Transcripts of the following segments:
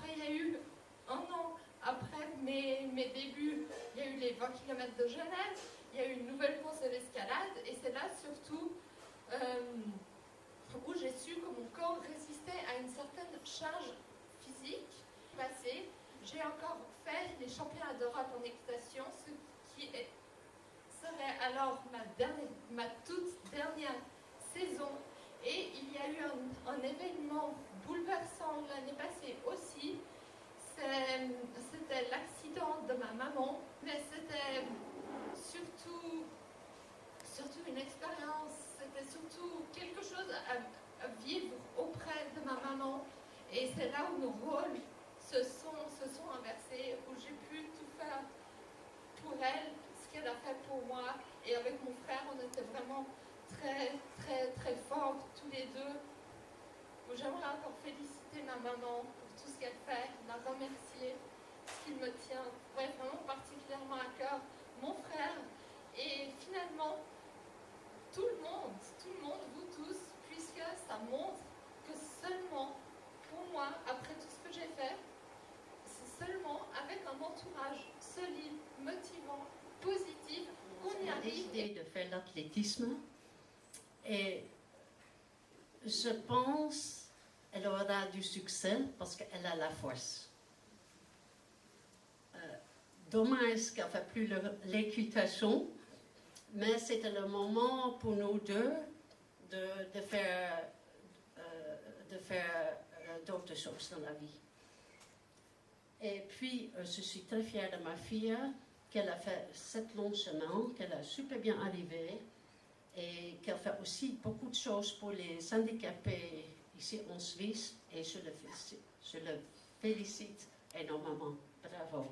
après, il y a eu un an après mes débuts, il y a eu les 20 km de Genève, il y a eu une nouvelle course de l'escalade, et c'est là surtout où j'ai su que mon corps résistait à une certaine charge physique passée. J'ai encore fait les championnats d'Europe en équitation, ce qui serait alors ma toute dernière saison. Et il y a eu un événement bouleversant l'année passée aussi. C'était l'accident de ma maman, mais c'était surtout une expérience, c'était surtout quelque chose à vivre auprès de ma maman. Et c'est là où nos rôles se sont inversés, où j'ai pu tout faire pour elle, ce qu'elle a fait pour moi. Et avec mon frère, on était vraiment très, très, très forts tous les deux. J'aimerais encore féliciter ma maman pour tout ce qu'elle fait, la remercier, ce qui me tient vraiment particulièrement à cœur, mon frère, et finalement tout le monde, vous tous, puisque ça montre que seulement pour moi, après tout ce que j'ai fait, c'est seulement avec un entourage solide, motivant, positif, qu'on y arrive. J'ai décidé de faire l'athlétisme et je pense qu'elle aura du succès parce qu'elle a la force. Dommage qu'elle ne fait plus l'équitation, mais c'était le moment pour nous deux de faire d'autres choses dans la vie. Et puis, je suis très fière de ma fille, qu'elle a fait cette long chemin, qu'elle a super bien arrivé, et qu'elle fait aussi beaucoup de choses pour les handicapés ici en Suisse, et je le félicite énormément. Bravo.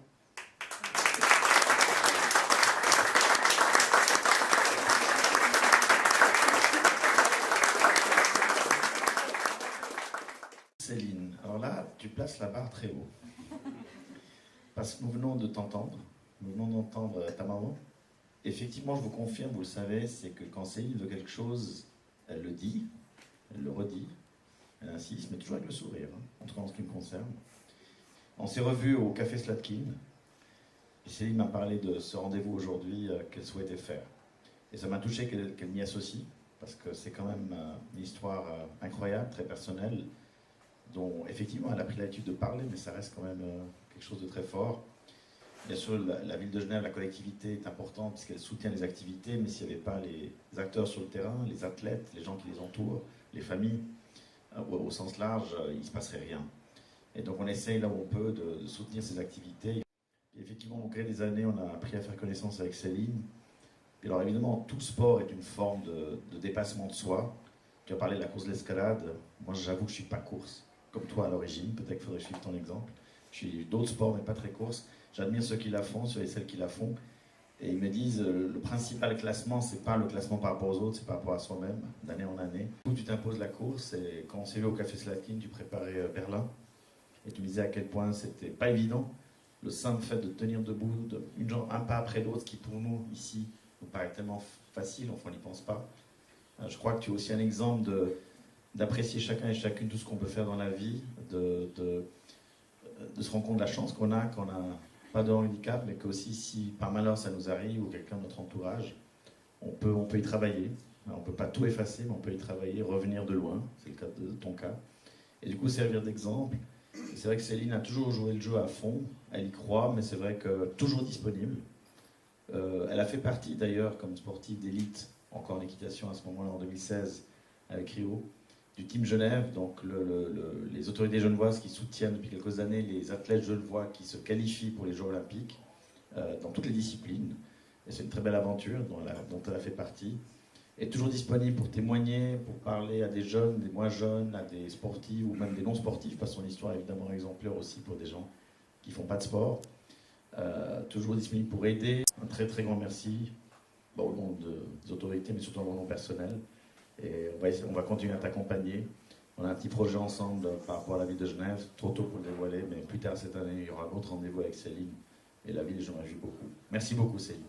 Céline, alors là, tu places la barre très haut. Parce que nous venons de t'entendre, nous venons d'entendre ta maman. Effectivement, je vous confirme, vous le savez, c'est que quand Céline veut quelque chose, elle le dit, elle le redit, elle insiste, mais toujours avec le sourire, hein, en tout cas en ce qui me concerne. On s'est revus au Café Slatkin, et Céline m'a parlé de ce rendez-vous aujourd'hui qu'elle souhaitait faire. Et ça m'a touché qu'elle m'y associe, parce que c'est quand même une histoire incroyable, très personnelle, dont effectivement elle a pris l'habitude de parler, mais ça reste quand même quelque chose de très fort. Bien sûr, la ville de Genève, la collectivité est importante puisqu'elle soutient les activités, mais s'il n'y avait pas les acteurs sur le terrain, les athlètes, les gens qui les entourent, les familles, au sens large, il ne se passerait rien. Et donc on essaye là où on peut de soutenir ces activités. Et effectivement, au gré des années, on a appris à faire connaissance avec Céline. Et alors évidemment, tout sport est une forme de dépassement de soi. Tu as parlé de la course de l'escalade. Moi, j'avoue que je ne suis pas course, comme toi à l'origine. Peut-être qu'il faudrait suivre ton exemple. Je suis d'autres sports, mais pas très course. J'admire ceux qui la font, ceux et celles qui la font. Et ils me disent, le principal classement, c'est pas le classement par rapport aux autres, c'est par rapport à soi-même, d'année en année. Du coup, tu t'imposes la course, et quand on s'est vu au Café Slatkin, tu préparais Berlin. Et tu me disais à quel point c'était pas évident, le simple fait de tenir debout, un pas après l'autre, qui pour nous, ici, nous paraît tellement facile, enfin on n'y pense pas. Je crois que tu es aussi un exemple d'apprécier chacun et chacune tout ce qu'on peut faire dans la vie, de se rendre compte de la chance qu'on a pas de handicap, mais qu'aussi si par malheur ça nous arrive ou quelqu'un de notre entourage, on peut y travailler. On ne peut pas tout effacer, mais on peut y travailler, revenir de loin, c'est le cas de ton cas. Et du coup, servir d'exemple. C'est vrai que Céline a toujours joué le jeu à fond, elle y croit, mais c'est vrai que toujours disponible. Elle a fait partie d'ailleurs, comme sportive d'élite, encore en équitation à ce moment-là, en 2016, avec Rio, du Team Genève, donc les autorités genevoises qui soutiennent depuis quelques années les athlètes genevois qui se qualifient pour les Jeux Olympiques, dans toutes les disciplines. Et c'est une très belle aventure dont elle a fait partie. Et toujours disponible pour témoigner, pour parler à des jeunes, des moins jeunes, à des sportifs ou même des non-sportifs, parce que son histoire est évidemment exemplaire aussi pour des gens qui ne font pas de sport. Toujours disponible pour aider. Un très très grand merci au nom des autorités, mais surtout au nom personnel. Et on va continuer à t'accompagner. On a un petit projet ensemble par rapport à la ville de Genève, trop tôt pour le dévoiler, mais plus tard cette année, il y aura un autre rendez-vous avec Céline. Et la ville, j'en réjouis beaucoup. Merci beaucoup Céline.